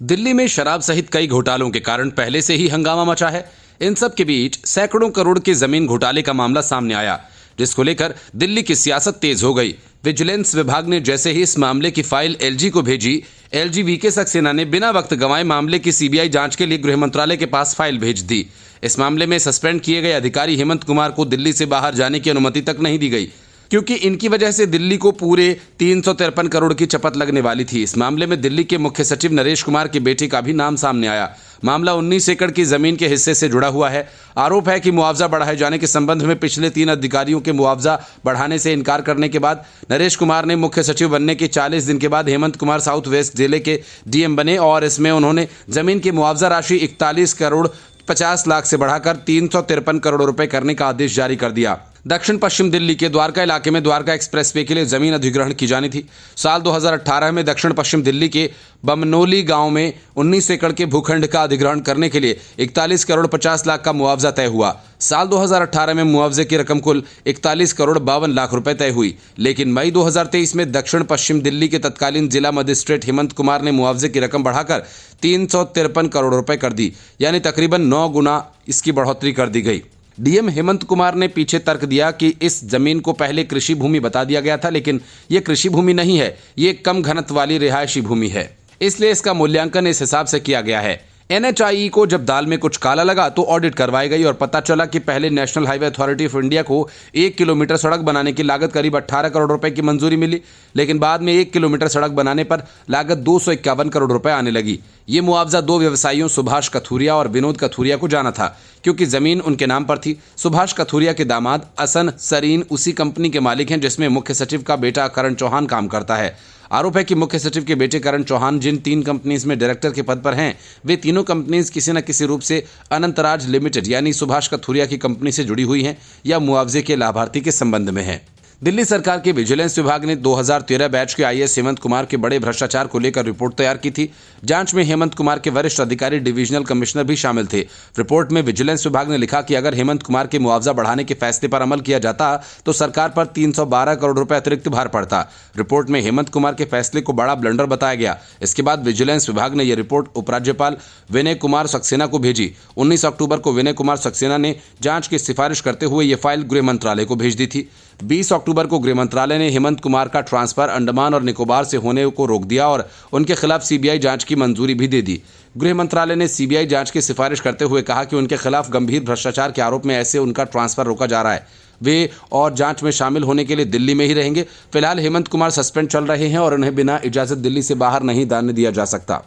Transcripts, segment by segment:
दिल्ली में शराब सहित कई घोटालों के कारण पहले से ही हंगामा मचा है। इन सब के बीच सैकड़ों करोड़ के जमीन घोटाले का मामला सामने आया, जिसको लेकर दिल्ली की सियासत तेज हो गई। विजिलेंस विभाग ने जैसे ही इस मामले की फाइल एलजी को भेजी, एलजी वीके सक्सेना ने बिना वक्त गंवाए मामले की सीबीआई जांच के लिए गृह मंत्रालय के पास फाइल भेज दी। इस मामले में सस्पेंड किए गए अधिकारी हेमंत कुमार को दिल्ली से बाहर जाने की अनुमति तक नहीं दी गई, क्योंकि इनकी वजह से दिल्ली को पूरे 353 करोड़ की चपत लगने वाली थी। इस मामले में दिल्ली के मुख्य सचिव नरेश कुमार के बेटे का भी नाम सामने आया। मामला 19 एकड़ की जमीन के हिस्से से जुड़ा हुआ है। आरोप है कि मुआवजा बढ़ाए जाने के संबंध में पिछले 3 अधिकारियों के मुआवजा बढ़ाने से इनकार करने के बाद नरेश कुमार ने मुख्य सचिव बनने के 40 दिन के बाद हेमंत कुमार साउथ वेस्ट जिले के डीएम बने और इसमें उन्होंने जमीन की मुआवजा राशि 41 करोड़ 50 लाख से बढ़ाकर 353 करोड़ रुपए करने का आदेश जारी कर दिया। दक्षिण पश्चिम दिल्ली के द्वारका इलाके में द्वारका एक्सप्रेसवे के लिए जमीन अधिग्रहण की जानी थी। साल 2018 में दक्षिण पश्चिम दिल्ली के बमनोली गांव में 19 एकड़ के भूखंड का अधिग्रहण करने के लिए 41 करोड़ 50 लाख का मुआवजा तय हुआ। साल 2018 में मुआवजे की रकम कुल 41 करोड़ 52 लाख रुपए तय हुई, लेकिन मई 2023 में दक्षिण पश्चिम दिल्ली के तत्कालीन जिला मजिस्ट्रेट हेमंत कुमार ने मुआवजे की रकम बढ़ाकर 353 करोड़ रुपए कर दी, यानी तकरीबन 9 गुना इसकी बढ़ोतरी कर दी गई। डीएम हेमंत कुमार ने पीछे तर्क दिया कि इस जमीन को पहले कृषि भूमि बता दिया गया था, लेकिन ये कृषि भूमि नहीं है, ये कम घनत्व वाली रिहायशी भूमि है, इसलिए इसका मूल्यांकन इस हिसाब से किया गया है। एनएचआई को जब दाल में कुछ काला लगा तो ऑडिट करवाई गई और पता चला कि पहले national highway authority of India को 1 किलोमीटर सड़क बनाने की लागत करीब 18 करोड़ रुपए की मंजूरी मिली, लेकिन बाद में 1 किलोमीटर सड़क बनाने पर लागत 251 करोड़ रुपए आने लगी। ये मुआवजा 2 व्यवसायियों सुभाष कथूरिया और विनोद कथूरिया को जाना था, क्योंकि जमीन उनके नाम पर थी। सुभाष कथूरिया के दामाद असन सरीन उसी कंपनी के मालिक हैं जिसमें मुख्य सचिव का बेटा करण चौहान काम करता है। आरोप है कि मुख्य सचिव के बेटे करण चौहान जिन 3 कंपनीज में डायरेक्टर के पद पर हैं, वे तीनों कंपनीज किसी न किसी रूप से अनंतराज लिमिटेड यानी सुभाष कथूरिया की कंपनी से जुड़ी हुई हैं या मुआवजे के लाभार्थी के संबंध में हैं। दिल्ली सरकार के विजिलेंस विभाग ने 2013 बैच के आईएएस हेमंत कुमार के बड़े भ्रष्टाचार को लेकर रिपोर्ट तैयार की थी। जांच में हेमंत कुमार के वरिष्ठ अधिकारी डिविजनल कमिश्नर भी शामिल थे। रिपोर्ट में विजिलेंस विभाग ने लिखा कि अगर हेमंत कुमार के मुआवजा बढ़ाने के फैसले पर अमल किया जाता तो सरकार पर 312 करोड़ रुपए अतिरिक्त भार पड़ता। रिपोर्ट में हेमंत कुमार के फैसले को बड़ा ब्लंडर बताया गया। इसके बाद विजिलेंस विभाग ने यह रिपोर्ट उपराज्यपाल विनय कुमार सक्सेना को भेजी। 19 अक्टूबर को विनय कुमार सक्सेना ने जांच की सिफारिश करते हुए यह फाइल गृह मंत्रालय को भेज दी थी। 20 अक्टूबर को गृह मंत्रालय ने हेमंत कुमार का ट्रांसफर अंडमान और निकोबार से होने को रोक दिया और उनके खिलाफ सीबीआई जांच की मंजूरी भी दे दी। गृह मंत्रालय ने सीबीआई जांच की सिफारिश करते हुए कहा कि उनके खिलाफ गंभीर भ्रष्टाचार के आरोप में ऐसे उनका ट्रांसफर रोका जा रहा है। वे और जांच में शामिल होने के लिए दिल्ली में ही रहेंगे। फिलहाल हेमंत कुमार सस्पेंड चल रहे हैं और उन्हें बिना इजाजत दिल्ली से बाहर नहीं जाने दिया जा सकता।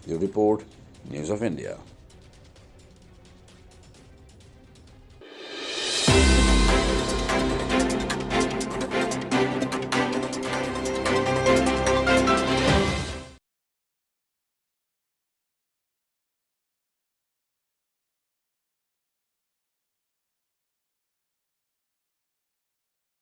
Report news of India.